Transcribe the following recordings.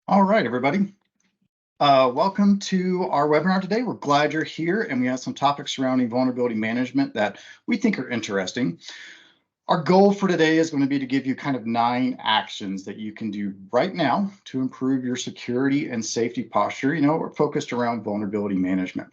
All right, everybody. Welcome to our webinar today. We're glad you're here, and we have some topics surrounding vulnerability management that we think are interesting. Our goal for today is going to be to give you kind of 9 actions that you can do right now to improve your security and safety posture. We're focused around vulnerability management.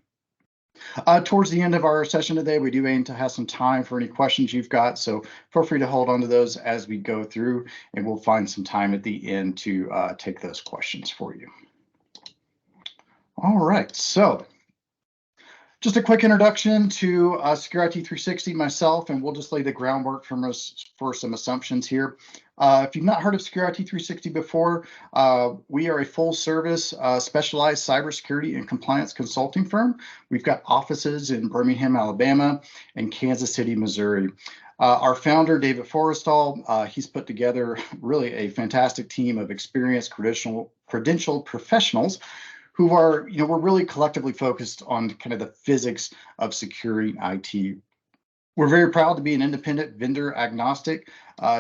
Towards the end of our session today, we do aim to have some time for any questions you've got, so feel free to hold on to those as we go through, and we'll find some time at the end to take those questions for you. All right, so just a quick introduction to Secure IT 360, myself, and we'll just lay the groundwork for some assumptions here. If you've not heard of Secure IT 360 before, we are a full-service, specialized cybersecurity and compliance consulting firm. We've got offices in Birmingham, Alabama, and Kansas City, Missouri. Our founder, David Forrestal, he's put together really a fantastic team of experienced credentialed professionals who are, we're really collectively focused on kind of the physics of securing IT. We're very proud to be an independent vendor agnostic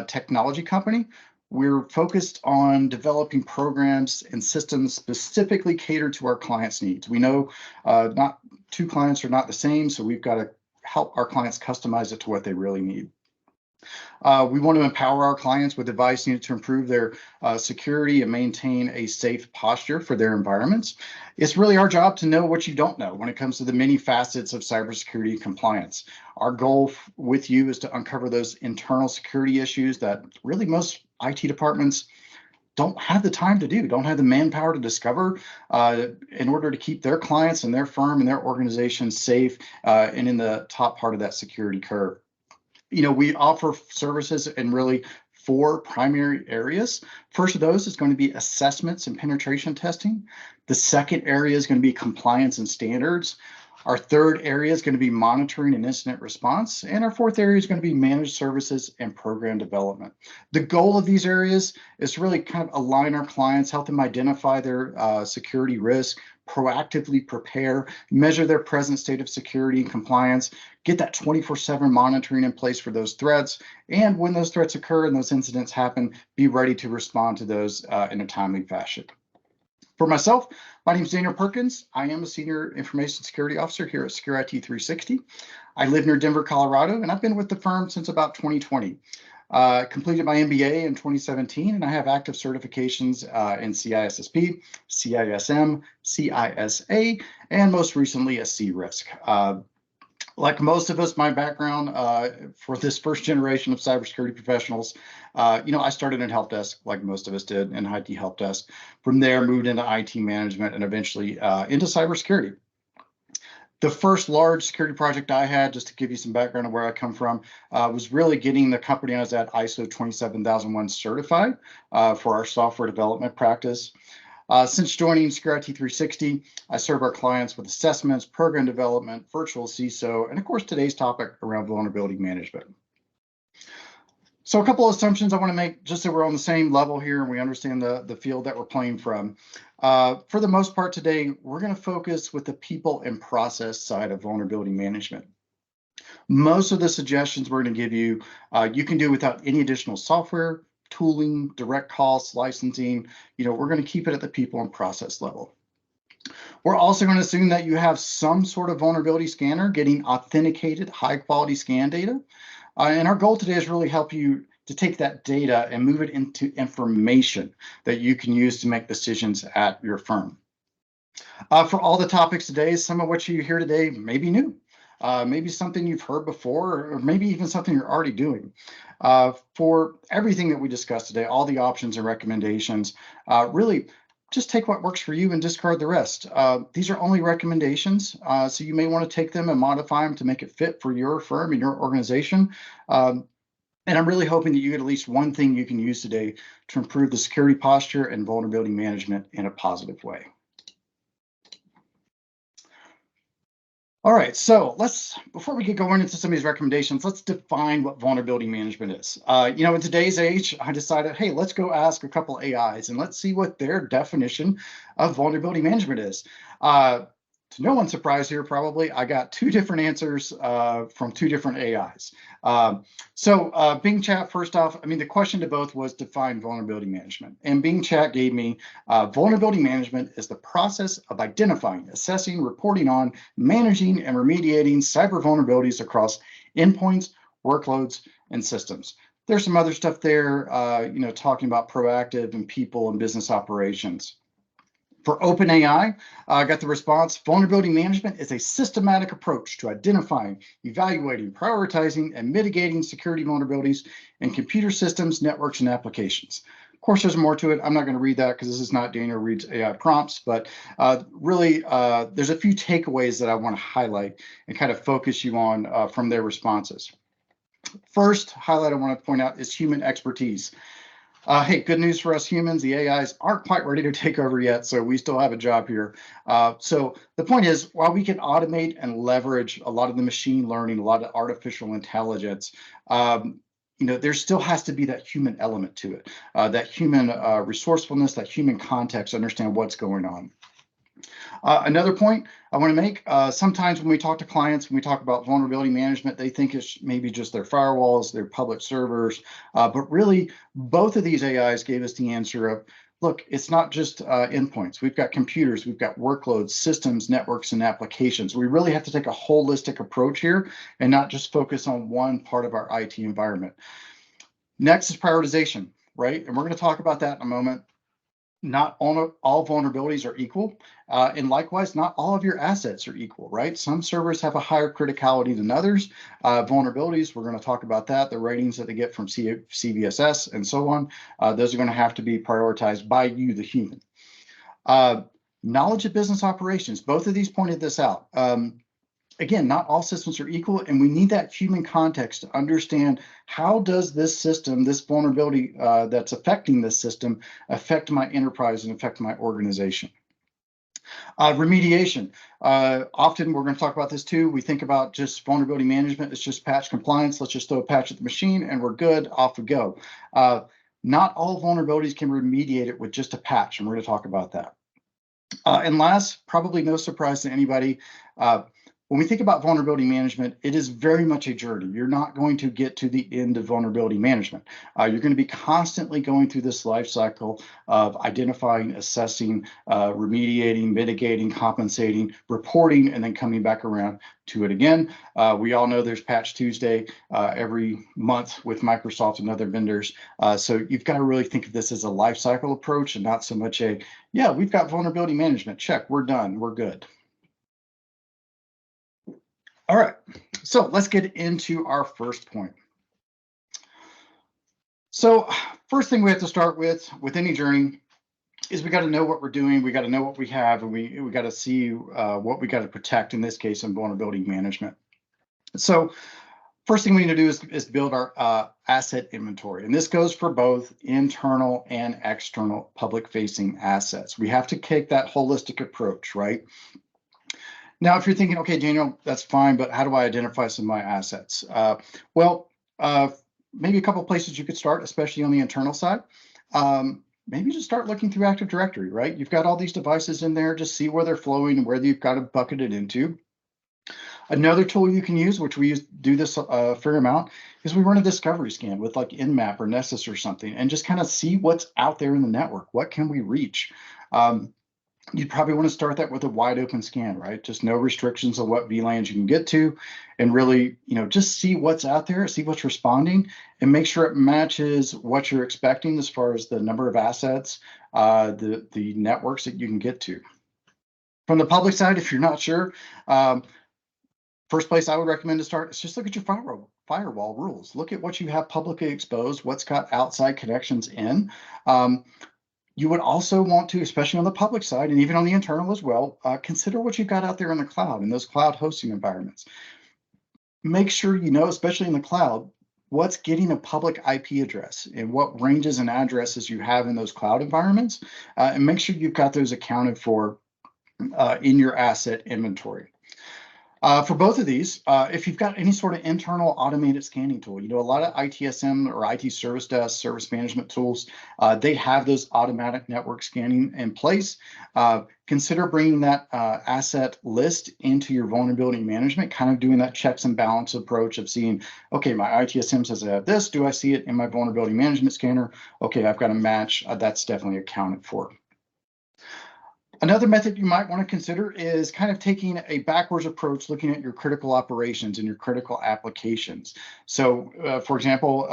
technology company. We're focused on developing programs and systems specifically catered to our clients' needs. We know not two clients are not the same, so we've got to help our clients customize it to what they really need. We want to empower our clients with advice needed to improve their security and maintain a safe posture for their environments. It's really our job to know what you don't know when it comes to the many facets of cybersecurity compliance. Our goal with you is to uncover those internal security issues that really most IT departments don't have the time to do, don't have the manpower to discover in order to keep their clients and their firm and their organization safe and in the top part of that security curve. We offer services in really 4 primary areas. First of those is going to be assessments and penetration testing. The second area is going to be compliance and standards. Our third area is going to be monitoring and incident response. And our fourth area is going to be managed services and program development. The goal of these areas is to really kind of align our clients, help them identify their security risk, proactively prepare, measure their present state of security and compliance, get that 24/7 monitoring in place for those threats, and when those threats occur and those incidents happen, be ready to respond to those in a timely fashion. For myself, my name is Daniel Perkins. I am a Senior Information Security Officer here at Secure IT 360. I live near Denver, Colorado, and I've been with the firm since about 2020. Completed my MBA in 2017, and I have active certifications in CISSP, CISM, CISA, and most recently a CRISC. Like most of us, my background for this first generation of cybersecurity professionals, I started in help desk like most of us did in IT help desk. From there, moved into IT management and eventually into cybersecurity. The first large security project I had, just to give you some background on where I come from, was really getting the company I was at ISO 27001 certified for our software development practice. Since joining Secure IT 360, I serve our clients with assessments, program development, virtual CISO, and of course, today's topic around vulnerability management. So a couple of assumptions I want to make just so we're on the same level here and we understand the field that we're playing from. For the most part today, we're going to focus with the people and process side of vulnerability management. Most of the suggestions we're going to give you, you can do without any additional software, tooling, direct costs, licensing. We're going to keep it at the people and process level. We're also going to assume that you have some sort of vulnerability scanner getting authenticated, high quality scan data. And our goal today is really help you to take that data and move it into information that you can use to make decisions at your firm. For all the topics today, some of what you hear today may be new. Maybe something you've heard before, or maybe even something you're already doing. For everything that we discussed today, all the options and recommendations, really just take what works for you and discard the rest. These are only recommendations, so you may want to take them and modify them to make it fit for your firm and your organization. And I'm really hoping that you get at least one thing you can use today to improve the security posture and vulnerability management in a positive way. All right, so before we get going into some of these recommendations, let's define what vulnerability management is. In today's age, I decided, hey, let's go ask a couple AIs and let's see what their definition of vulnerability management is. To no one's surprise here, probably, I got two different answers from two different AIs. Bing Chat, first off, I mean, the question to both was define vulnerability management. And Bing Chat gave me vulnerability management is the process of identifying, assessing, reporting on, managing, and remediating cyber vulnerabilities across endpoints, workloads, and systems. There's some other stuff there, talking about proactive and people and business operations. For OpenAI, I got the response, vulnerability management is a systematic approach to identifying, evaluating, prioritizing, and mitigating security vulnerabilities in computer systems, networks, and applications. Of course, there's more to it. I'm not going to read that because this is not Daniel Reed's AI prompts, but really, there's a few takeaways that I want to highlight and kind of focus you on from their responses. First highlight I want to point out is human expertise. Hey, good news for us humans. The AIs aren't quite ready to take over yet, so we still have a job here. So the point is, while we can automate and leverage a lot of the machine learning, a lot of artificial intelligence, there still has to be that human element to it, that human resourcefulness, that human context, understand what's going on. Another point I want to make, sometimes when we talk to clients, when we talk about vulnerability management, they think it's maybe just their firewalls, their public servers, but really both of these AIs gave us the answer of, look, it's not just endpoints. We've got computers, we've got workloads, systems, networks, and applications. We really have to take a holistic approach here and not just focus on one part of our IT environment. Next is prioritization, right? And we're going to talk about that in a moment. Not all vulnerabilities are equal, and likewise, not all of your assets are equal, right? Some servers have a higher criticality than others. Vulnerabilities, we're going to talk about that, the ratings that they get from CVSS and so on. Those are going to have to be prioritized by you, the human. Knowledge of business operations, both of these pointed this out. Again, not all systems are equal, and we need that human context to understand how does this system, this vulnerability that's affecting this system, affect my enterprise and affect my organization. Remediation. Often we're going to talk about this too. We think about just vulnerability management. It's just patch compliance. Let's just throw a patch at the machine and we're good, off we go. Not all vulnerabilities can be remediated with just a patch, and we're going to talk about that. And last, probably no surprise to anybody, when we think about vulnerability management, it is very much a journey. You're not going to get to the end of vulnerability management. You're going to be constantly going through this life cycle of identifying, assessing, remediating, mitigating, compensating, reporting, and then coming back around to it again. We all know there's Patch Tuesday every month with Microsoft and other vendors. So you've got to really think of this as a life cycle approach and not so much a, yeah, we've got vulnerability management. Check, we're done, we're good. All right, so let's get into our first point. So first thing we have to start with any journey is we got to know what we're doing, we got to know what we have, and we got to see what we got to protect, in this case, in vulnerability management. So first thing we need to do is build our asset inventory, and this goes for both internal and external public-facing assets. We have to take that holistic approach, right? Now, if you're thinking, okay, Daniel, that's fine, but how do I identify some of my assets? Maybe a couple of places you could start, especially on the internal side. Maybe just start looking through Active Directory, right? You've got all these devices in there, just see where they're flowing and where you've got to bucket it into. Another tool you can use, which we do this a fair amount, is we run a discovery scan with like Nmap or Nessus or something, and just kind of see what's out there in the network. What can we reach? You'd probably want to start that with a wide open scan, right? Just no restrictions on what VLANs you can get to, and really, just see what's out there, see what's responding, and make sure it matches what you're expecting as far as the number of assets, the networks that you can get to. From the public side, if you're not sure, first place I would recommend to start is just look at your firewall rules. Look at what you have publicly exposed, what's got outside connections in. You would also want to, especially on the public side and even on the internal as well, consider what you've got out there in the cloud, in those cloud hosting environments. Make sure you know, especially in the cloud, what's getting a public IP address and what ranges and addresses you have in those cloud environments, and make sure you've got those accounted for in your asset inventory. For both of these, if you've got any sort of internal automated scanning tool, a lot of ITSM or IT service desk, service management tools, they have those automatic network scanning in place. Consider bringing that asset list into your vulnerability management, kind of doing that checks and balance approach of seeing, okay, my ITSM says I have this. Do I see it in my vulnerability management scanner? Okay, I've got a match. That's definitely accounted for. Another method you might want to consider is kind of taking a backwards approach, looking at your critical operations and your critical applications. So, for example,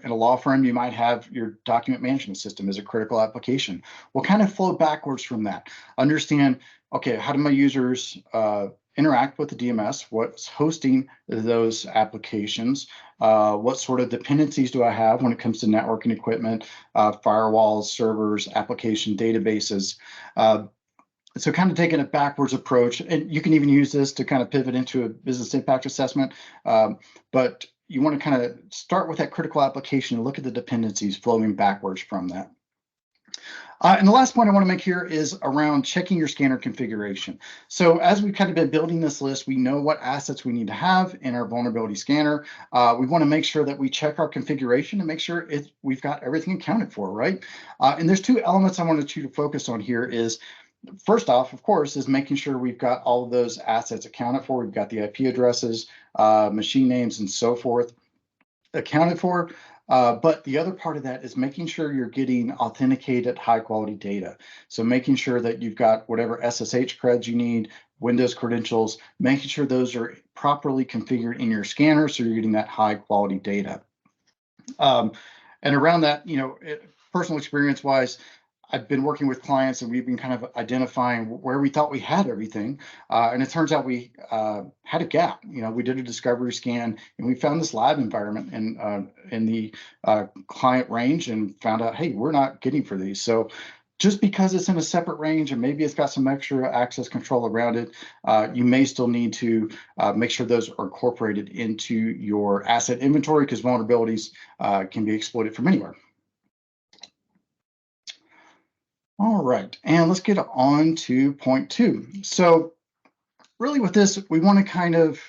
in a law firm, you might have your document management system as a critical application. We'll kind of flow backwards from that. Understand, okay, how do my users interact with the DMS? What's hosting those applications? What sort of dependencies do I have when it comes to networking equipment, firewalls, servers, application databases? So kind of taking a backwards approach, and you can even use this to kind of pivot into a business impact assessment. But you want to kind of start with that critical application and look at the dependencies flowing backwards from that. And the last point I want to make here is around checking your scanner configuration. So as we've kind of been building this list, we know what assets we need to have in our vulnerability scanner. We want to make sure that we check our configuration and make sure we've got everything accounted for, right? And there's two elements I wanted you to focus on here is, first off, of course, is making sure we've got all of those assets accounted for. We've got the IP addresses, machine names, and so forth accounted for. But the other part of that is making sure you're getting authenticated high quality data. So making sure that you've got whatever SSH creds you need, Windows credentials, making sure those are properly configured in your scanner so you're getting that high quality data. And around that, personal experience wise, I've been working with clients and we've been kind of identifying where we thought we had everything. And it turns out we had a gap. We did a discovery scan and we found this lab environment in the client range and found out, hey, we're not getting for these. So just because it's in a separate range and maybe it's got some extra access control around it, you may still need to make sure those are incorporated into your asset inventory because vulnerabilities can be exploited from anywhere. All right, and let's get on to point 2. So really with this, we want to kind of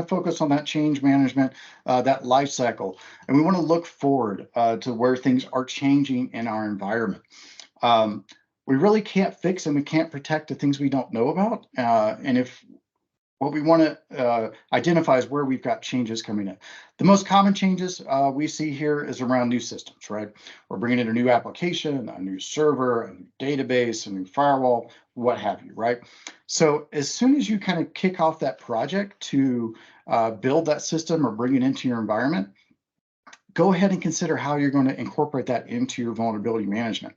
focus on that change management, that life cycle, and we want to look forward to where things are changing in our environment. We really can't fix and we can't protect the things we don't know about. And if what we want to identify is where we've got changes coming in. The most common changes we see here is around new systems, right? We're bringing in a new application, a new server, a new database, a new firewall, what have you, right? So as soon as you kind of kick off that project to build that system or bring it into your environment, go ahead and consider how you're going to incorporate that into your vulnerability management.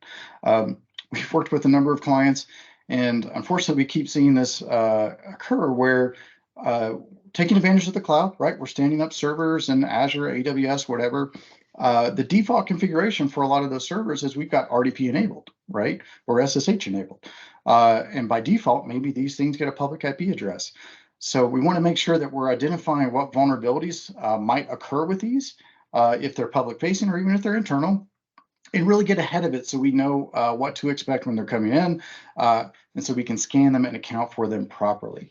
We've worked with a number of clients, and unfortunately, we keep seeing this occur where taking advantage of the cloud, right? We're standing up servers in Azure, AWS, whatever. The default configuration for a lot of those servers is we've got RDP enabled, right? Or SSH enabled. And by default, maybe these things get a public IP address. So we want to make sure that we're identifying what vulnerabilities might occur with these, if they're public facing or even if they're internal, and really get ahead of it so we know what to expect when they're coming in, and so we can scan them and account for them properly.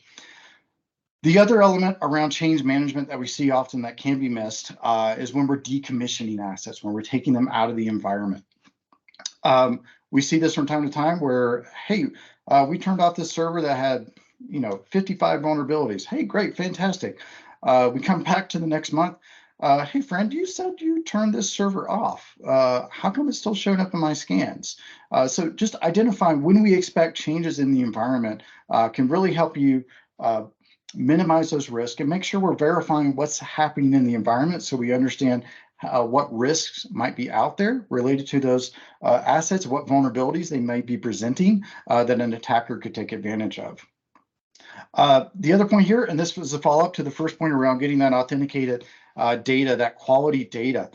The other element around change management that we see often that can be missed is when we're decommissioning assets, when we're taking them out of the environment. We see this from time to time where, hey, we turned off this server that had 55 vulnerabilities. Hey, great, fantastic. We come back to the next month. Hey, friend, you said you turned this server off. How come it's still showing up in my scans? So just identifying when we expect changes in the environment can really help you minimize those risks and make sure we're verifying what's happening in the environment so we understand what risks might be out there related to those assets, what vulnerabilities they may be presenting that an attacker could take advantage of. The other point here, and this was a follow-up to the first point around getting that authenticated data, that quality data.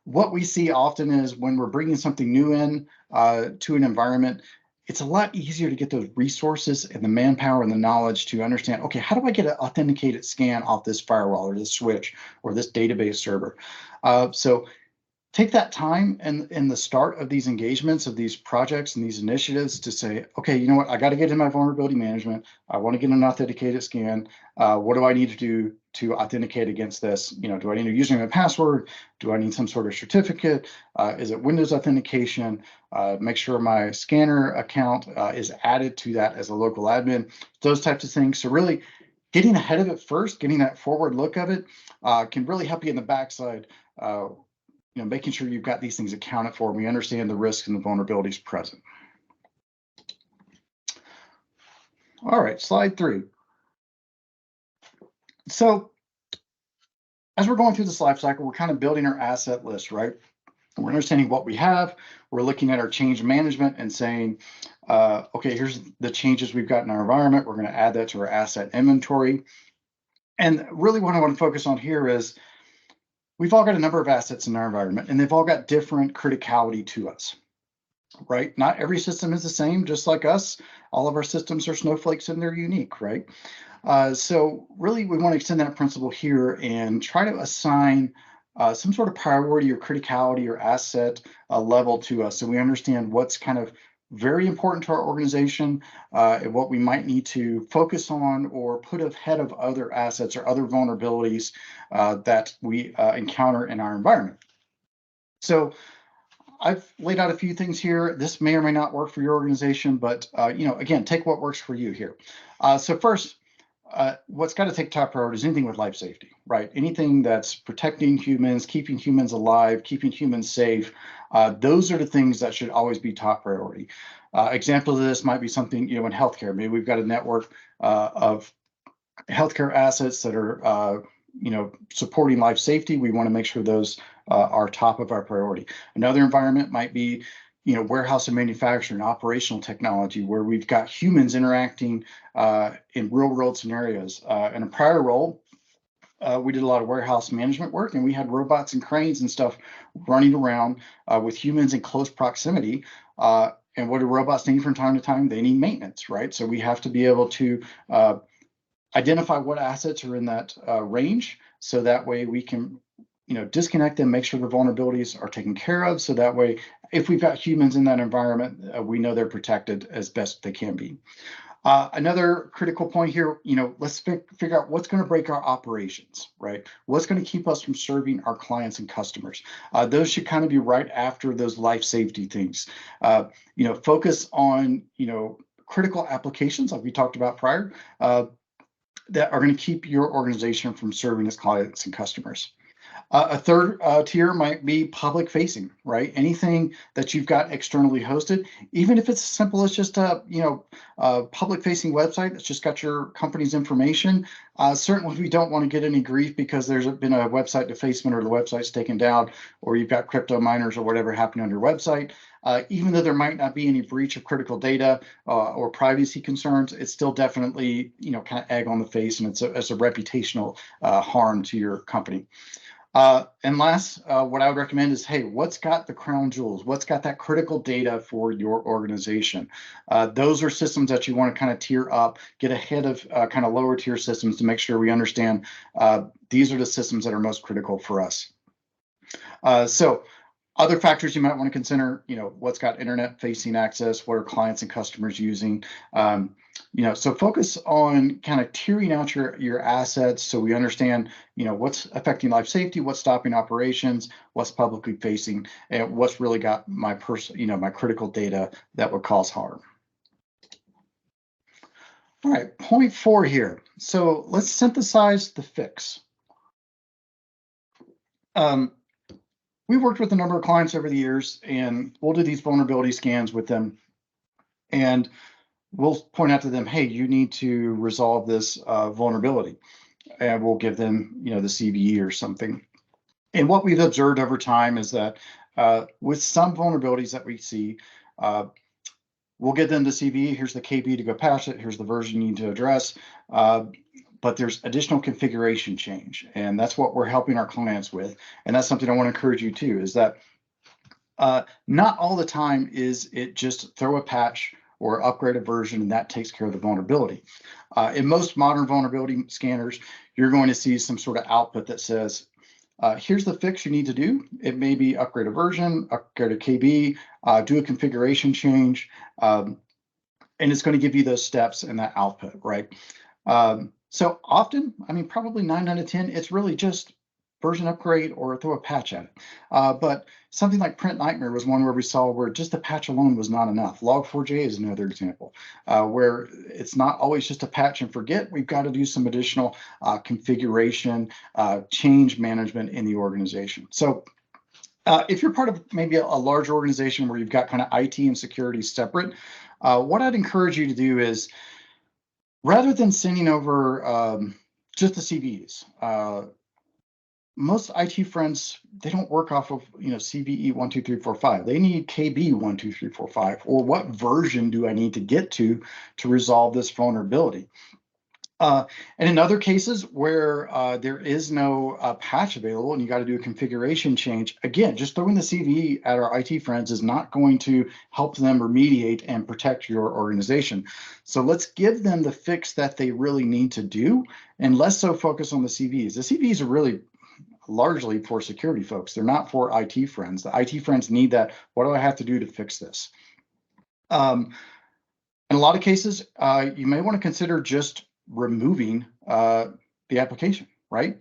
What we see often is when we're bringing something new in to an environment, it's a lot easier to get those resources and the manpower and the knowledge to understand, okay, how do I get an authenticated scan off this firewall or this switch or this database server? So take that time and in the start of these engagements, of these projects and these initiatives to say, okay, you know what, I got to get in my vulnerability management. I want to get an authenticated scan. What do I need to do to authenticate against this? You know, do I need a username and password? Do I need some sort of certificate? Is it Windows authentication? Make sure my scanner account is added to that as a local admin, those types of things. So really getting ahead of it first, getting that forward look of it can really help you in the backside. Making sure you've got these things accounted for. We understand the risks and the vulnerabilities present. All right, slide 3. So as we're going through this life cycle, we're kind of building our asset list, right? We're understanding what we have. We're looking at our change management and saying, okay, here's the changes we've got in our environment. We're going to add that to our asset inventory. And really what I want to focus on here is we've all got a number of assets in our environment, and they've all got different criticality to us, right? Not every system is the same, just like us. All of our systems are snowflakes and they're unique, right? So really, we want to extend that principle here and try to assign some sort of priority or criticality or asset level to us, so we understand what's kind of very important to our organization and what we might need to focus on or put ahead of other assets or other vulnerabilities that we encounter in our environment. So I've laid out a few things here. This may or may not work for your organization, but again, take what works for you here. So first, what's got to take top priority is anything with life safety, right? Anything that's protecting humans, keeping humans alive, keeping humans safe. Those are the things that should always be top priority. Example of this might be something, in healthcare. Maybe we've got a network of healthcare assets that are, supporting life safety. We want to make sure those are top of our priority. Another environment might be, warehouse and manufacturing, operational technology, where we've got humans interacting in real world scenarios. In a prior role, we did a lot of warehouse management work, and we had robots and cranes and stuff running around with humans in close proximity. And what do robots need from time to time? They need maintenance, right? So we have to be able to identify what assets are in that range, so that way we can disconnect them, make sure the vulnerabilities are taken care of, so that way if we've got humans in that environment, we know they're protected as best they can be. Another critical point here, let's figure out what's going to break our operations, right? What's going to keep us from serving our clients and customers? Those should kind of be right after those life safety things. Focus on, critical applications like we talked about prior that are going to keep your organization from serving its clients and customers. A third tier might be public facing, right? Anything that you've got externally hosted, even if it's as simple as just a public facing website that's just got your company's information. Certainly we don't want to get any grief because there's been a website defacement or the website's taken down, or you've got crypto miners or whatever happening on your website. Even though there might not be any breach of critical data or privacy concerns, it's still definitely kind of egg on the face, and it's a reputational harm to your company. And last, what I would recommend is, hey, what's got the crown jewels? What's got that critical data for your organization? Those are systems that you want to kind of tier up, get ahead of kind of lower tier systems to make sure we understand these are the systems that are most critical for us. So other factors you might want to consider, what's got internet facing access, what are clients and customers using? So focus on kind of tiering out your assets so we understand, what's affecting life safety, what's stopping operations, what's publicly facing, and what's really got my my critical data that would cause harm. All right, point 4 here. So let's synthesize the fix. We've worked with a number of clients over the years, and we'll do these vulnerability scans with them. And we'll point out to them, hey, you need to resolve this vulnerability. And we'll give them, the CVE or something. And what we've observed over time is that with some vulnerabilities that we see, we'll give them the CVE. Here's the KB to go patch it. Here's the version you need to address. But there's additional configuration change. And that's what we're helping our clients with. And that's something I want to encourage you to, is that not all the time is it just throw a patch or upgrade a version and that takes care of the vulnerability. In most modern vulnerability scanners, you're going to see some sort of output that says, here's the fix you need to do. It may be upgrade a version, upgrade a KB, do a configuration change, and it's going to give you those steps and that output, right? So often, I mean, probably 9 out of 10, it's really just version upgrade or throw a patch at it. But something like Print Nightmare was one where we saw where just a patch alone was not enough. Log4j is another example where it's not always just a patch and forget. We've got to do some additional configuration, change management in the organization. So if you're part of maybe a large organization where you've got kind of IT and security separate, what I'd encourage you to do is, rather than sending over just the CVEs, most IT friends, they don't work off of CVE 1, 2, 3, 4, 5. They need KB 1, 2, 3, 4, 5, or what version do I need to get to resolve this vulnerability? And in other cases where there is no patch available and you got to do a configuration change, again, just throwing the CVE at our IT friends is not going to help them remediate and protect your organization. So let's give them the fix that they really need to do and less so focus on the CVEs. The CVEs are really largely for security folks. They're not for IT friends. The IT friends need that. What do I have to do to fix this? In a lot of cases, you may want to consider just removing the application, right?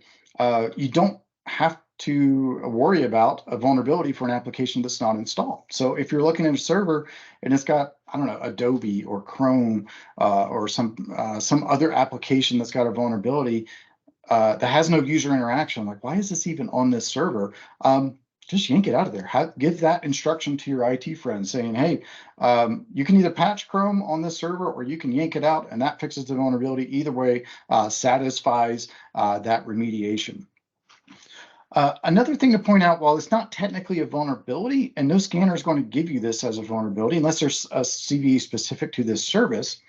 You don't have to worry about a vulnerability for an application that's not installed. So if you're looking at a server and it's got, I don't know, Adobe or Chrome or some other application that's got a vulnerability that has no user interaction, like, why is this even on this server? Just yank it out of there. Give that instruction to your IT friends saying, hey, you can either patch Chrome on this server or you can yank it out and that fixes the vulnerability. Either way, satisfies that remediation. Another thing to point out, while it's not technically a vulnerability, and no scanner is going to give you this as a vulnerability unless there's a CVE specific to this service,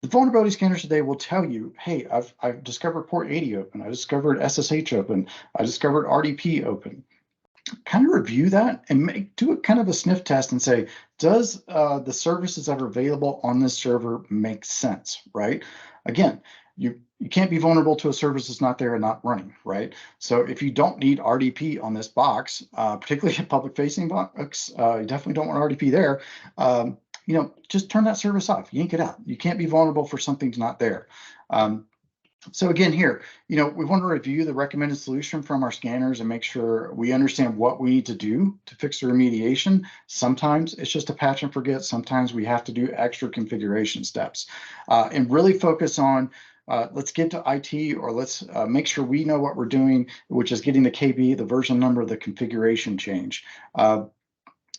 the vulnerability scanners today will tell you, hey, I've discovered port 80 open, I discovered SSH open, I discovered RDP open. Kind of review that and do a kind of a sniff test and say, does the services that are available on this server make sense, right? Again, you can't be vulnerable to a service that's not there and not running, right? So if you don't need RDP on this box, particularly a public facing box, you definitely don't want RDP there. Just turn that service off, yank it out. You can't be vulnerable for something that's not there. So again, here, we want to review the recommended solution from our scanners and make sure we understand what we need to do to fix the remediation. Sometimes it's just a patch and forget. Sometimes we have to do extra configuration steps and really focus on let's get to IT, or let's make sure we know what we're doing, which is getting the KB, the version number, the configuration change.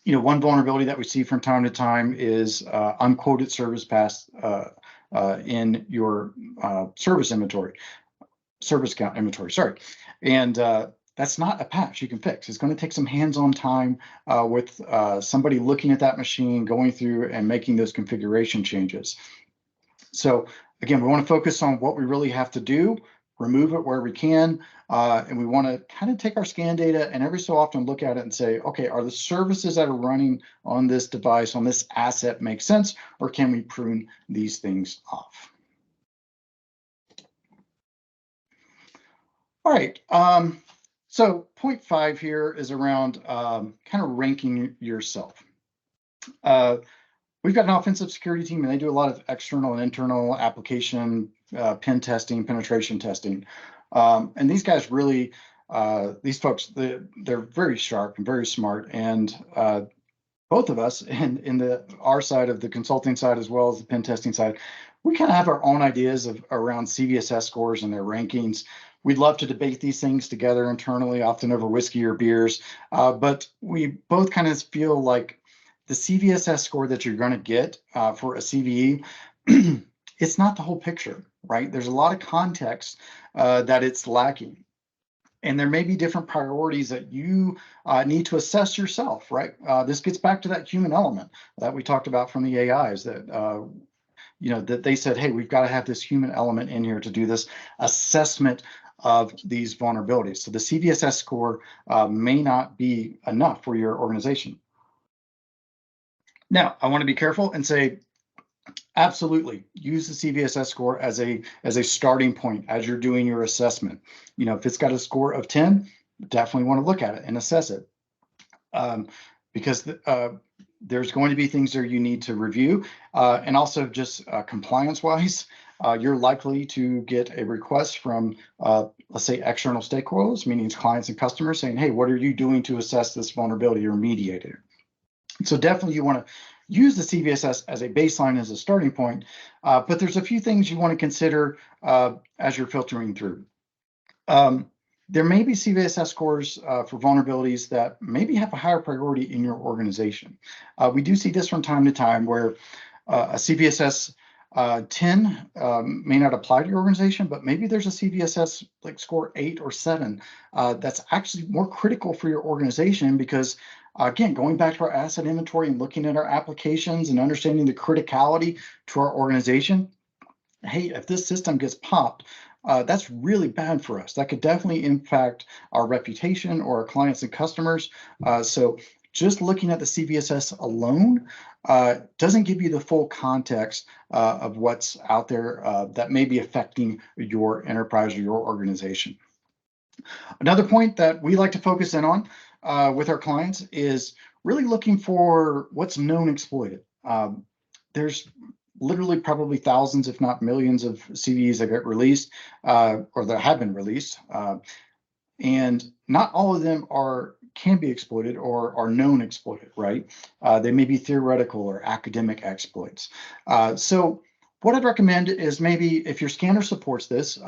One vulnerability that we see from time to time is unquoted service paths in your service count inventory, sorry. And that's not a patch you can fix. It's going to take some hands-on time with somebody looking at that machine, going through and making those configuration changes. So again, we want to focus on what we really have to do, remove it where we can, and we want to kind of take our scan data and every so often look at it and say, okay, are the services that are running on this device, on this asset, make sense, or can we prune these things off? All right, so point 5 here is around kind of ranking yourself. We've got an offensive security team, and they do a lot of external and internal application pen testing, penetration testing. And these guys really, these folks, they're very sharp and very smart. And both of us in our side of the consulting side, as well as the pen testing side, we kind of have our own ideas around CVSS scores and their rankings. We'd love to debate these things together internally, often over whiskey or beers. But we both kind of feel like the CVSS score that you're going to get for a CVE, it's not the whole picture, right? There's a lot of context that it's lacking. And there may be different priorities that you need to assess yourself, right? This gets back to that human element that we talked about from the AIs that, that they said, hey, we've got to have this human element in here to do this assessment of these vulnerabilities. So the CVSS score may not be enough for your organization. Now, I want to be careful and say, Absolutely. Use the CVSS score as a starting point as you're doing your assessment. If it's got a score of 10, definitely want to look at it and assess it. Because there's going to be things there you need to review. And also just compliance-wise, you're likely to get a request from, let's say, external stakeholders, meaning clients and customers, saying, hey, what are you doing to assess this vulnerability or remediate it? So definitely you want to use the CVSS as a baseline, as a starting point, but there's a few things you want to consider as you're filtering through. There may be CVSS scores for vulnerabilities that maybe have a higher priority in your organization. We do see this from time to time where a CVSS 10 may not apply to your organization, but maybe there's a CVSS like score 8 or 7 that's actually more critical for your organization because, again, going back to our asset inventory and looking at our applications and understanding the criticality to our organization, hey, if this system gets popped, that's really bad for us. That could definitely impact our reputation or our clients and customers. So just looking at the CVSS alone doesn't give you the full context of what's out there that may be affecting your enterprise or your organization. Another point that we like to focus in on with our clients is really looking for what's known exploited. There's literally probably thousands, if not millions, of CVEs that get released or that have been released. And not all of them can be exploited or are known exploited, right? They may be theoretical or academic exploits. So what I'd recommend is maybe if your scanner supports this,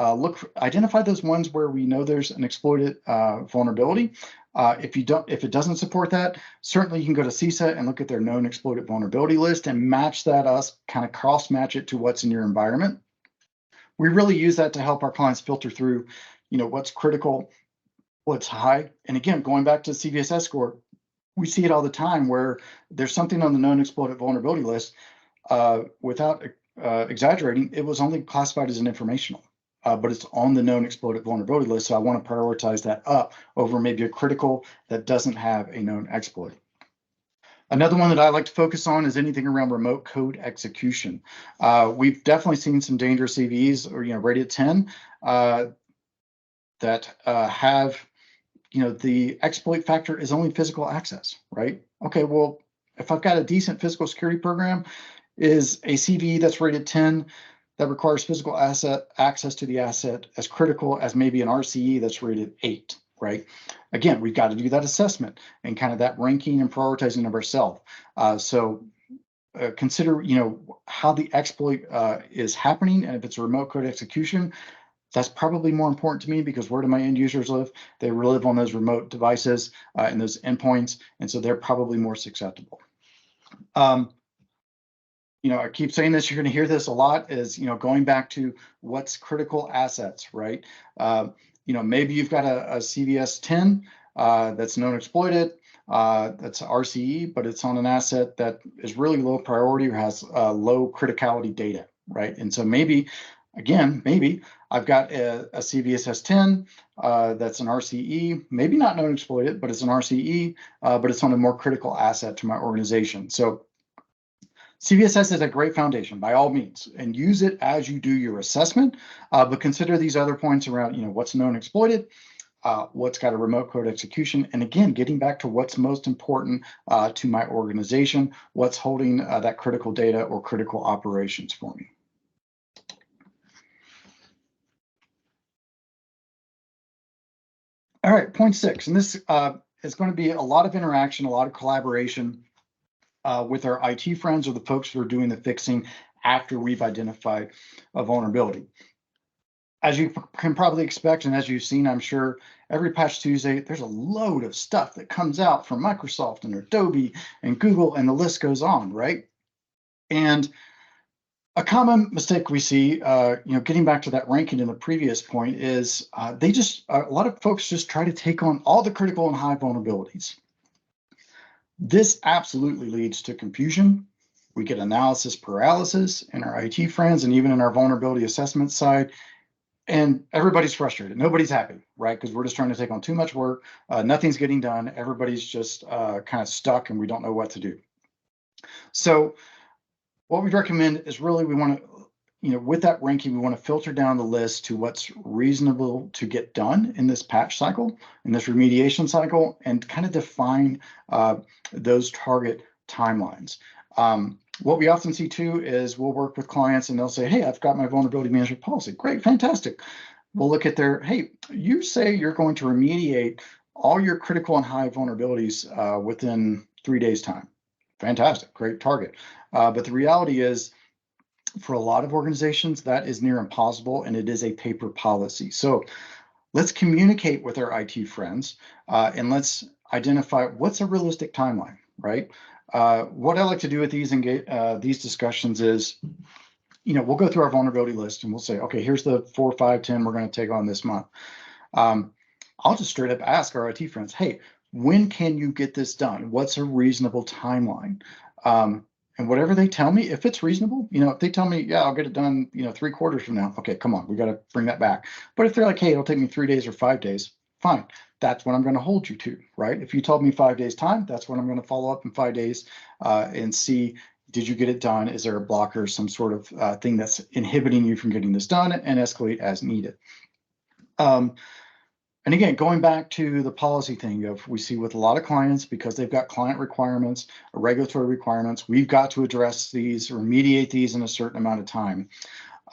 identify those ones where we know there's an exploited vulnerability. If it doesn't support that, certainly you can go to CISA and look at their known exploited vulnerability list and match that kind of cross match it to what's in your environment. We really use that to help our clients filter through, what's critical, what's high. And again, going back to the CVSS score, we see it all the time where there's something on the known exploited vulnerability list. Without exaggerating, it was only classified as an informational. But it's on the known exploited vulnerability list. So I want to prioritize that up over maybe a critical that doesn't have a known exploit. Another one that I like to focus on is anything around remote code execution. We've definitely seen some dangerous CVEs or rated 10 that have the exploit factor is only physical access, right? Okay, well, if I've got a decent physical security program, is a CVE that's rated 10 that requires physical access to the asset as critical as maybe an RCE that's rated 8, right? Again, we've got to do that assessment and kind of that ranking and prioritizing of ourselves. So consider, how the exploit is happening, and if it's a remote code execution, that's probably more important to me because where do my end users live? They live on those remote devices and those endpoints, and so they're probably more susceptible. I keep saying this, you're going to hear this a lot, is, going back to what's critical assets, right? Maybe you've got a CVS 10 that's known exploited, that's RCE, but it's on an asset that is really low priority or has low criticality data, right? And so maybe I've got a CVSS 10 that's an RCE, maybe not known exploited, but it's an RCE, but it's on a more critical asset to my organization. So CVSS is a great foundation by all means, and use it as you do your assessment, but consider these other points around, what's known exploited, what's got a remote code execution, and again, getting back to what's most important to my organization, what's holding that critical data or critical operations for me. All right, point 6, and this is going to be a lot of interaction, a lot of collaboration with our IT friends or the folks who are doing the fixing after we've identified a vulnerability. As you can probably expect, and as you've seen, I'm sure, every Patch Tuesday, there's a load of stuff that comes out from Microsoft and Adobe and Google, and the list goes on, right? And a common mistake we see, getting back to that ranking in the previous point, is a lot of folks just try to take on all the critical and high vulnerabilities. This absolutely leads to confusion. We get analysis paralysis in our IT friends and even in our vulnerability assessment side, and everybody's frustrated. Nobody's happy, right? Because we're just trying to take on too much work. Nothing's getting done. Everybody's just kind of stuck and we don't know what to do. So What we'd recommend is really we want to, with that ranking, we want to filter down the list to what's reasonable to get done in this patch cycle, in this remediation cycle, and kind of define those target timelines. What we often see too is we'll work with clients and they'll say, hey, I've got my vulnerability management policy. Great, fantastic. We'll look at their, hey, you say you're going to remediate all your critical and high vulnerabilities within 3 days' time. Fantastic, great target. But the reality is, for a lot of organizations, that is near impossible, and it is a paper policy. So let's communicate with our IT friends and let's identify what's a realistic timeline, right? What I like to do with these discussions is, we'll go through our vulnerability list and we'll say, okay, here's the 4, 5, 10 we're going to take on this month. I'll just straight up ask our IT friends, hey, when can you get this done? What's a reasonable timeline? And whatever they tell me, if it's reasonable, if they tell me, yeah, I'll get it done, 3 quarters from now. Okay, come on, we got to bring that back. But if they're like, hey, it'll take me 3 days or 5 days, fine. That's what I'm going to hold you to, right? If you told me 5 days time, that's when I'm going to follow up in 5 days and see, did you get it done? Is there a blocker, some sort of thing that's inhibiting you from getting this done, and escalate as needed. And again, going back to the policy thing of we see with a lot of clients, because they've got client requirements, regulatory requirements, we've got to address these or remediate these in a certain amount of time.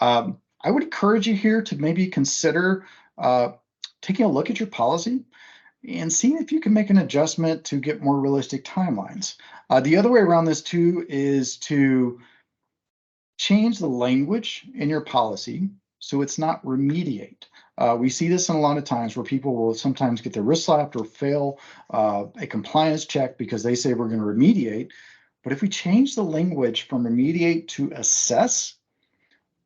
I would encourage you here to maybe consider taking a look at your policy and seeing if you can make an adjustment to get more realistic timelines. The other way around this too is to change the language in your policy so it's not remediate. We see this in a lot of times where people will sometimes get their wrist slapped or fail a compliance check because they say we're going to remediate. But if we change the language from remediate to assess,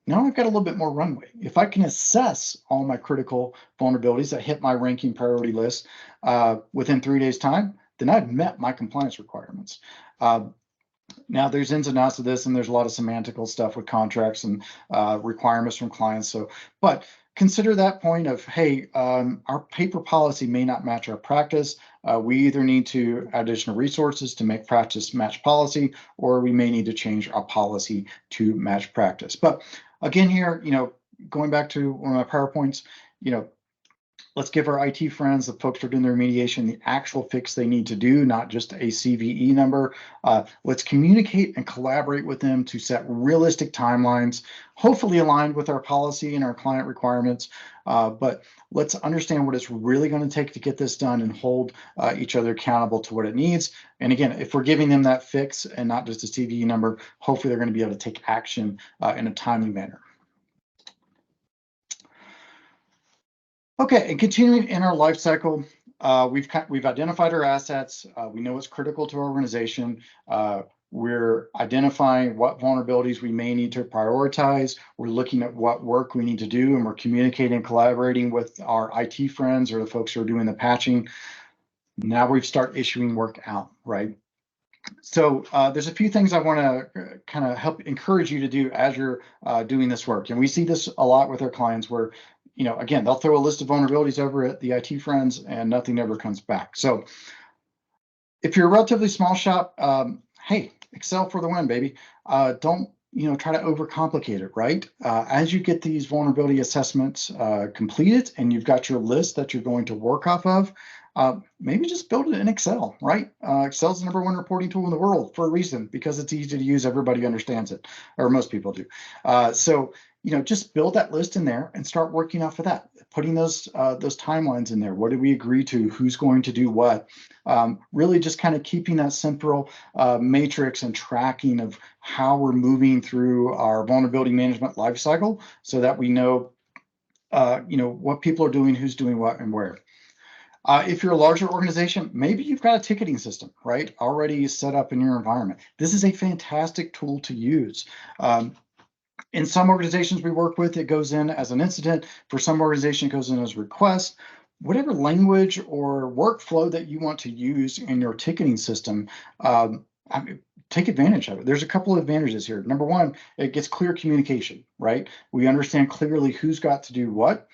now I've got a little bit more runway. If I can assess all my critical vulnerabilities that hit my ranking priority list within 3 days' time, then I've met my compliance requirements. Now there's ins and outs of this, and there's a lot of semantical stuff with contracts and requirements from clients. But consider that point of, hey, our paper policy may not match our practice. We either need to add additional resources to make practice match policy, or we may need to change our policy to match practice. But again, here, going back to one of my PowerPoints, let's give our IT friends, the folks who are doing the remediation, the actual fix they need to do, not just a CVE number. Let's communicate and collaborate with them to set realistic timelines, hopefully aligned with our policy and our client requirements. But let's understand what it's really going to take to get this done and hold each other accountable to what it needs. And again, if we're giving them that fix and not just a CVE number, hopefully they're going to be able to take action in a timely manner. Okay, and continuing in our life cycle, we've identified our assets. We know what's critical to our organization. We're identifying what vulnerabilities we may need to prioritize. We're looking at what work we need to do, and we're communicating and collaborating with our IT friends or the folks who are doing the patching. Now we start issuing work out, right? So there's a few things I want to kind of help encourage you to do as you're doing this work. And we see this a lot with our clients where, again, they'll throw a list of vulnerabilities over at the IT friends and nothing ever comes back. So if you're a relatively small shop, hey, Excel for the win, baby. Don't try to overcomplicate it, right? As you get these vulnerability assessments completed and you've got your list that you're going to work off of, maybe just build it in Excel, right? Excel's the #1 reporting tool in the world for a reason, because it's easy to use. Everybody understands it, or most people do. So just build that list in there and start working off of that, putting those timelines in there. What did we agree to? Who's going to do what? Really just kind of keeping that simple matrix and tracking of how we're moving through our vulnerability management lifecycle so that we know, what people are doing, who's doing what, and where. If you're a larger organization, maybe you've got a ticketing system, right, already set up in your environment. This is a fantastic tool to use. In some organizations we work with, it goes in as an incident. For some organizations, it goes in as a request. Whatever language or workflow that you want to use in your ticketing system, take advantage of it. There's a couple of advantages here. Number one, it gets clear communication, right? We understand clearly who's got to do what.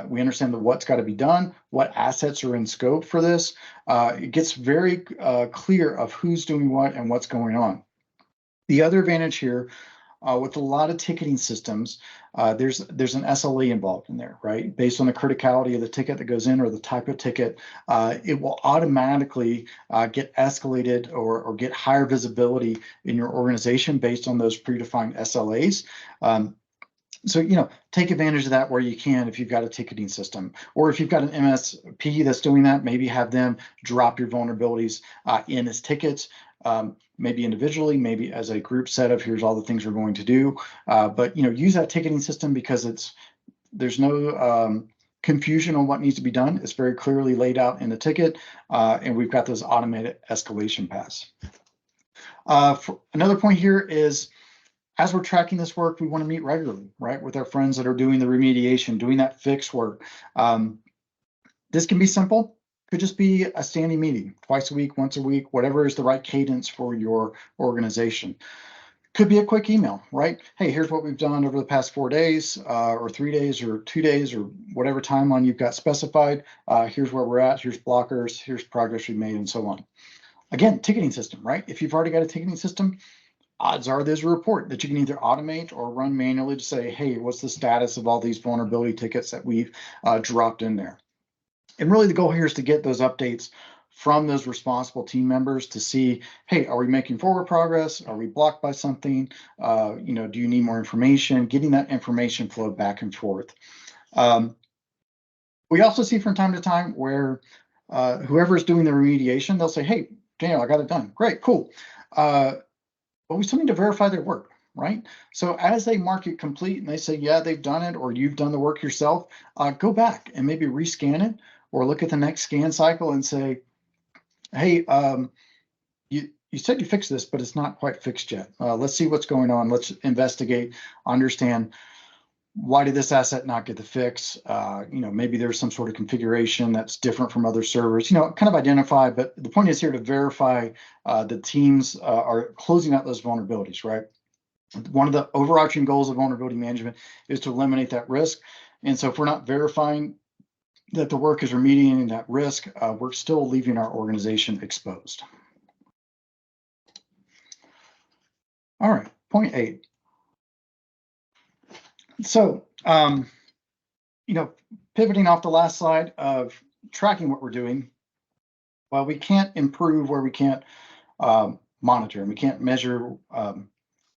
We understand what's got to be done, what assets are in scope for this. It gets very clear of who's doing what and what's going on. The other advantage here with a lot of ticketing systems, there's an SLA involved in there, right? Based on the criticality of the ticket that goes in or the type of ticket, it will automatically get escalated or get higher visibility in your organization based on those predefined SLAs. So, take advantage of that where you can if you've got a ticketing system, or if you've got an MSP that's doing that, maybe have them drop your vulnerabilities in as tickets, maybe individually, maybe as a group set of here's all the things we're going to do. But, use that ticketing system because there's no confusion on what needs to be done. It's very clearly laid out in the ticket, and we've got those automated escalation paths. Another point here is, as we're tracking this work, we want to meet regularly, right, with our friends that are doing the remediation, doing that fix work. This can be simple. Could just be a standing meeting twice a week, once a week, whatever is the right cadence for your organization. Could be a quick email, right? Hey, here's what we've done over the past 4 days, or 3 days, or 2 days, or whatever timeline you've got specified. Here's where we're at. Here's blockers. Here's progress we made, and so on. Again, ticketing system, right? If you've already got a ticketing system, odds are there's a report that you can either automate or run manually to say, hey, what's the status of all these vulnerability tickets that we've dropped in there? And really the goal here is to get those updates from those responsible team members to see, hey, are we making forward progress? Are we blocked by something? Do you need more information? Getting that information flow back and forth. We also see from time to time where whoever is doing the remediation, they'll say, hey, Daniel, I got it done. Great, cool. But we still need to verify their work, right? So as they mark it complete and they say, yeah, they've done it, or you've done the work yourself, go back and maybe rescan it or look at the next scan cycle and say, hey, you said you fixed this, but it's not quite fixed yet. Let's see what's going on. Let's investigate, understand why did this asset not get the fix? Maybe there's some sort of configuration that's different from other servers, kind of identify, but the point is here to verify the teams are closing out those vulnerabilities, right? One of the overarching goals of vulnerability management is to eliminate that risk. And so if we're not verifying that the work is remediating that risk, we're still leaving our organization exposed. All right, point 8. So, pivoting off the last slide of tracking what we're doing, well, we can't improve where we can't monitor, and we can't measure. I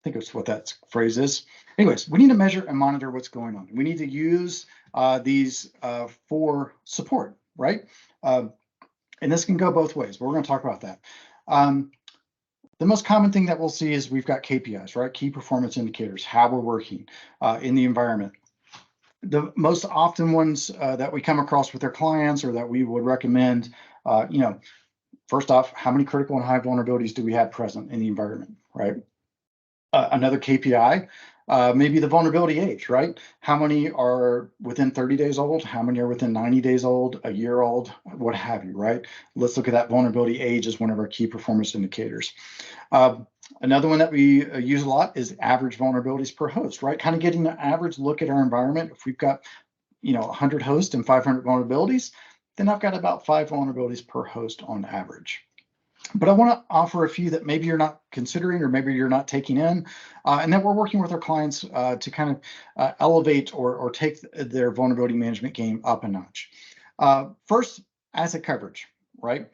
think it's what that phrase is. Anyways, we need to measure and monitor what's going on. We need to use these for support, right? And this can go both ways, but we're going to talk about that. The most common thing that we'll see is we've got KPIs, right? Key performance indicators, how we're working in the environment. The most often ones that we come across with our clients or that we would recommend, first off, how many critical and high vulnerabilities do we have present in the environment, right? Another KPI, maybe the vulnerability age, right? How many are within 30 days old? How many are within 90 days old, a year old, what have you, right? Let's look at that vulnerability age as one of our key performance indicators. Another one that we use a lot is average vulnerabilities per host, right? Kind of getting an average look at our environment. If we've got, 100 hosts and 500 vulnerabilities, then I've got about 5 vulnerabilities per host on average. But I want to offer a few that maybe you're not considering or maybe you're not taking in, and that we're working with our clients to kind of elevate or take their vulnerability management game up a notch. First, asset coverage, right?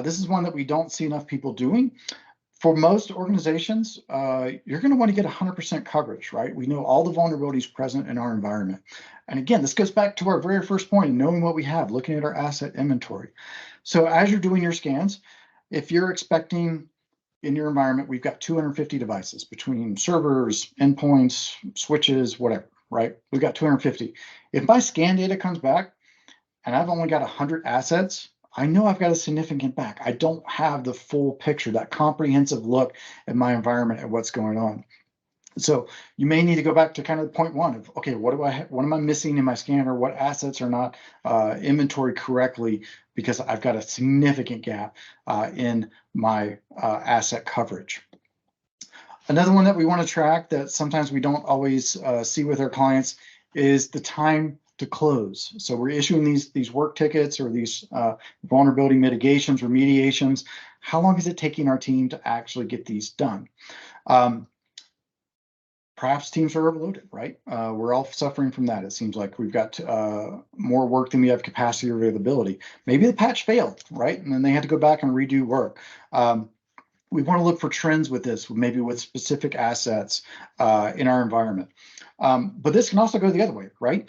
This is one that we don't see enough people doing. For most organizations, you're going to want to get 100% coverage, right? We know all the vulnerabilities present in our environment. And again, this goes back to our very first point, knowing what we have, looking at our asset inventory. So as you're doing your scans, if you're expecting in your environment, we've got 250 devices between servers, endpoints, switches, whatever, right? We've got 250. If my scan data comes back and I've only got 100 assets, I know I've got a significant back. I don't have the full picture, that comprehensive look at my environment and what's going on. So you may need to go back to kind of point 1 of, okay, what am I missing in my scanner? What assets are not inventoried correctly because I've got a significant gap in my asset coverage. Another one that we want to track that sometimes we don't always see with our clients is the time to close. So we're issuing these work tickets or these vulnerability mitigations, remediations. How long is it taking our team to actually get these done? Perhaps teams are overloaded, right? We're all suffering from that. It seems like we've got more work than we have capacity or availability. Maybe the patch failed, right? And then they had to go back and redo work. We want to look for trends with this, maybe with specific assets in our environment. But this can also go the other way, right?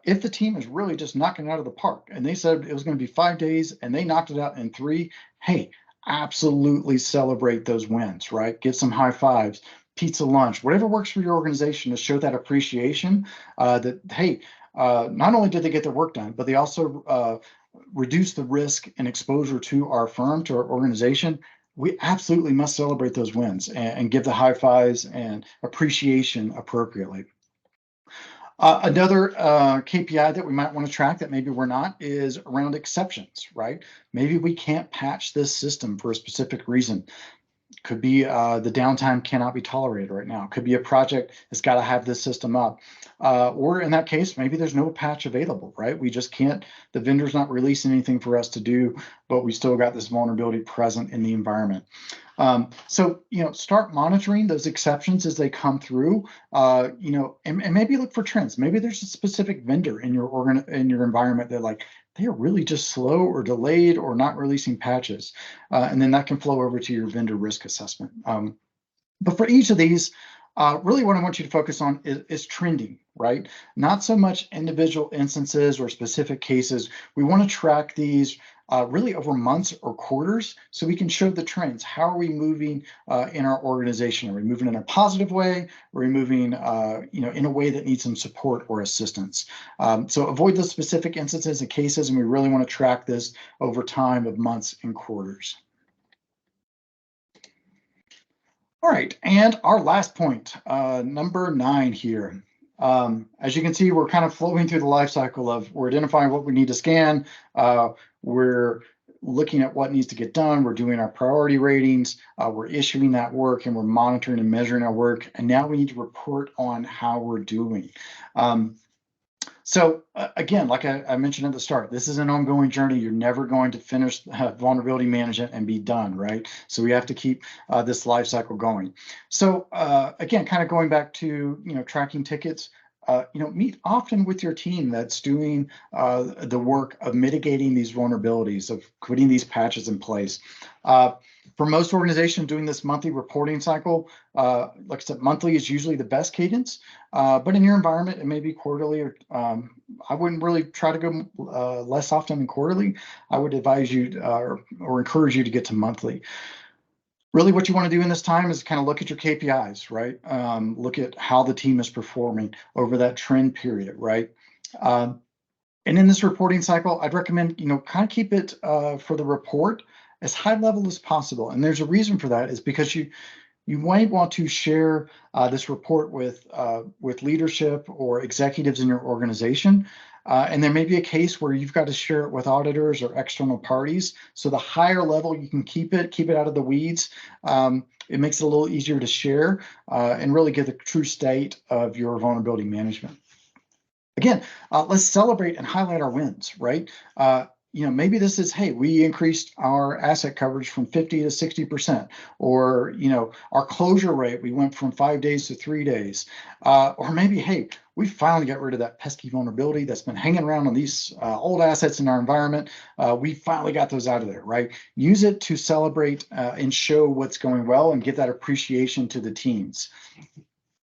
If the team is really just knocking it out of the park and they said it was going to be 5 days and they knocked it out in 3, hey, absolutely celebrate those wins, right? Give some high fives, pizza lunch, whatever works for your organization to show that appreciation that, hey, not only did they get their work done, but they also reduce the risk and exposure to our firm, to our organization. We absolutely must celebrate those wins and give the high fives and appreciation appropriately. Another KPI that we might want to track that maybe we're not is around exceptions, right? Maybe we can't patch this system for a specific reason. Could be the downtime cannot be tolerated right now. Could be a project that's got to have this system up. Or in that case, maybe there's no patch available, right? We just can't, the vendor's not releasing anything for us to do, but we still got this vulnerability present in the environment. So, start monitoring those exceptions as they come through, and maybe look for trends. Maybe there's a specific vendor in your environment that they're really just slow or delayed or not releasing patches. And then that can flow over to your vendor risk assessment. But for each of these, really what I want you to focus on is trending, right? Not so much individual instances or specific cases. We want to track these really over months or quarters so we can show the trends. How are we moving in our organization? Are we moving in a positive way? Are we moving in a way that needs some support or assistance? So avoid those specific instances and cases, and we really want to track this over time of months and quarters. All right, and our last point, number 9 here. As you can see, we're kind of flowing through the life cycle of we're identifying what we need to scan, we're looking at what needs to get done, we're doing our priority ratings, we're issuing that work, and we're monitoring and measuring our work, and now we need to report on how we're doing. So again, like I mentioned at the start, this is an ongoing journey. You're never going to finish vulnerability management and be done, right? So we have to keep this life cycle going. So again, kind of going back to tracking tickets. Meet often with your team that's doing the work of mitigating these vulnerabilities, of putting these patches in place. For most organizations doing this monthly reporting cycle, like I said, monthly is usually the best cadence, but in your environment, it may be quarterly, or I wouldn't really try to go less often than quarterly. I would advise you or encourage you to get to monthly. Really what you want to do in this time is kind of look at your KPIs, right? Look at how the team is performing over that trend period, right? And in this reporting cycle, I'd recommend, kind of keep it for the report as high level as possible. And there's a reason for that, is because you might want to share this report with leadership or executives in your organization. And there may be a case where you've got to share it with auditors or external parties. So the higher level you can keep it out of the weeds. It makes it a little easier to share and really get the true state of your vulnerability management. Again, let's celebrate and highlight our wins, right? Maybe this is, hey, we increased our asset coverage from 50 to 60%, or, our closure rate, we went from 5 days to 3 days, or maybe, hey, we finally got rid of that pesky vulnerability that's been hanging around on these old assets in our environment. We finally got those out of there, right? Use it to celebrate and show what's going well and give that appreciation to the teams.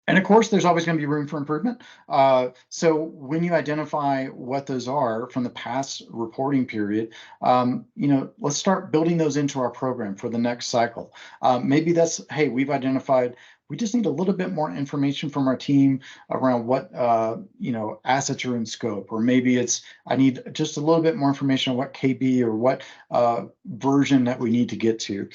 And of course, there's always going to be room for improvement. So when you identify what those are from the past reporting period, let's start building those into our program for the next cycle. Maybe that's, hey, we've identified, we just need a little bit more information from our team around what, assets are in scope, or maybe it's, I need just a little bit more information on what KB or what version that we need to get to.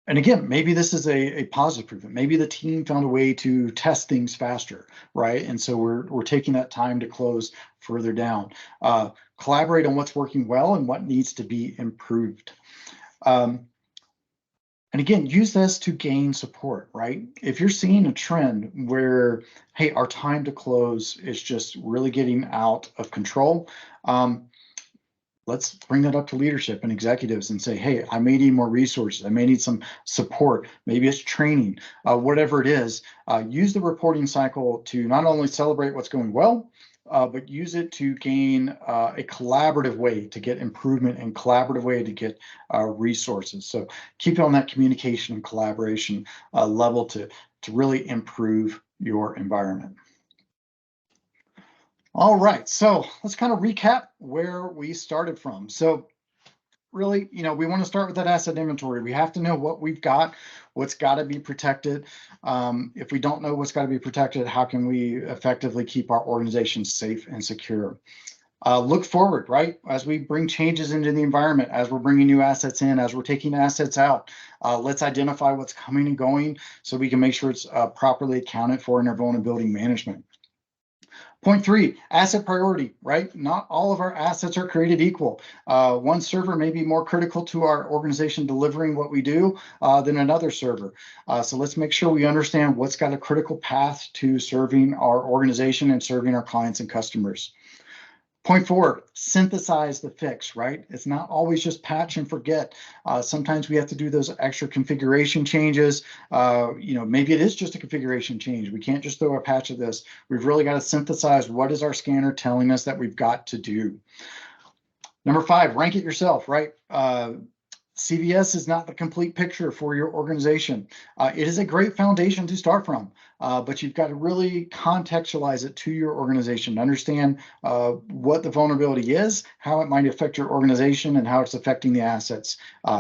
And again, maybe this is a positive improvement. Maybe the team found a way to test things faster, right? And so we're taking that time to close further down. Collaborate on what's working well and what needs to be improved. And And again, use this to gain support, right? If you're seeing a trend where, hey, our time to close is just really getting out of control, let's bring that up to leadership and executives and say, hey, I may need more resources. I may need some support. Maybe it's training, whatever it is. Use the reporting cycle to not only celebrate what's going well, but use it to gain a collaborative way to get improvement and collaborative way to get resources. So keep it on that communication and collaboration level to really improve your environment. All right, so let's kind of recap where we started from. So really, we want to start with that asset inventory. We have to know what we've got, what's got to be protected. If we don't know what's got to be protected, how can we effectively keep our organization safe and secure? Look forward, right? As we bring changes into the environment, as we're bringing new assets in, as we're taking assets out, let's identify what's coming and going so we can make sure it's properly accounted for in our vulnerability management. Point 3, asset priority, right? Not all of our assets are created equal. One server may be more critical to our organization delivering what we do than another server. So let's make sure we understand what's got a critical path to serving our organization and serving our clients and customers. Point 4, synthesize the fix, right? It's not always just patch and forget. Sometimes we have to do those extra configuration changes. Maybe it is just a configuration change. We can't just throw a patch of this. We've really got to synthesize what is our scanner telling us that we've got to do. Number 5, rank it yourself, right? CVS is not the complete picture for your organization. It is a great foundation to start from, but you've got to really contextualize it to your organization, understand what the vulnerability is, how it might affect your organization, and how it's affecting the assets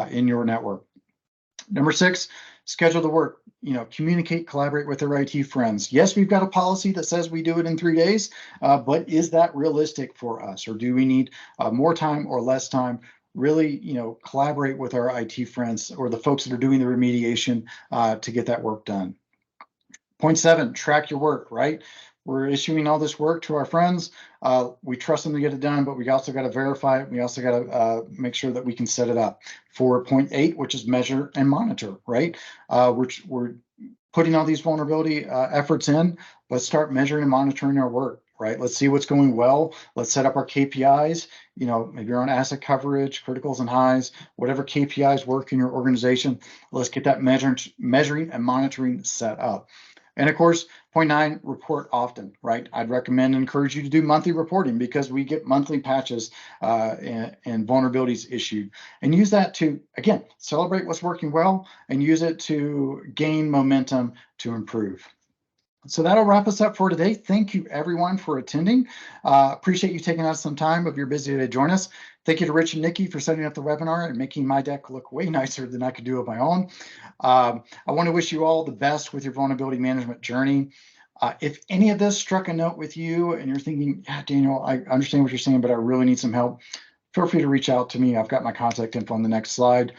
in your network. Number 6, schedule the work. Communicate, collaborate with their IT friends. Yes, we've got a policy that says we do it in 3 days, but is that realistic for us, or do we need more time or less time? Really, collaborate with our IT friends or the folks that are doing the remediation to get that work done. Point 7, track your work, right? We're issuing all this work to our friends. We trust them to get it done, but we also got to verify it. We also got to make sure that we can set it up. For point 8, which is measure and monitor, right? We're putting all these vulnerability efforts in. Let's start measuring and monitoring our work, right? Let's see what's going well. Let's set up our KPIs. Maybe you're on asset coverage, criticals and highs, whatever KPIs work in your organization. Let's get that measuring and monitoring set up. And of course, point 9, report often, right? I'd recommend and encourage you to do monthly reporting because we get monthly patches and vulnerabilities issued. And use that to, again, celebrate what's working well and use it to gain momentum to improve. So that'll wrap us up for today. Thank you, everyone, for attending. Appreciate you taking out some time of your busy day to join us. Thank you to Rich and Nikki for setting up the webinar and making my deck look way nicer than I could do of my own. I want to wish you all the best with your vulnerability management journey. If any of this struck a note with you and you're thinking, yeah, Daniel, I understand what you're saying, but I really need some help, feel free to reach out to me. I've got my contact info on the next slide.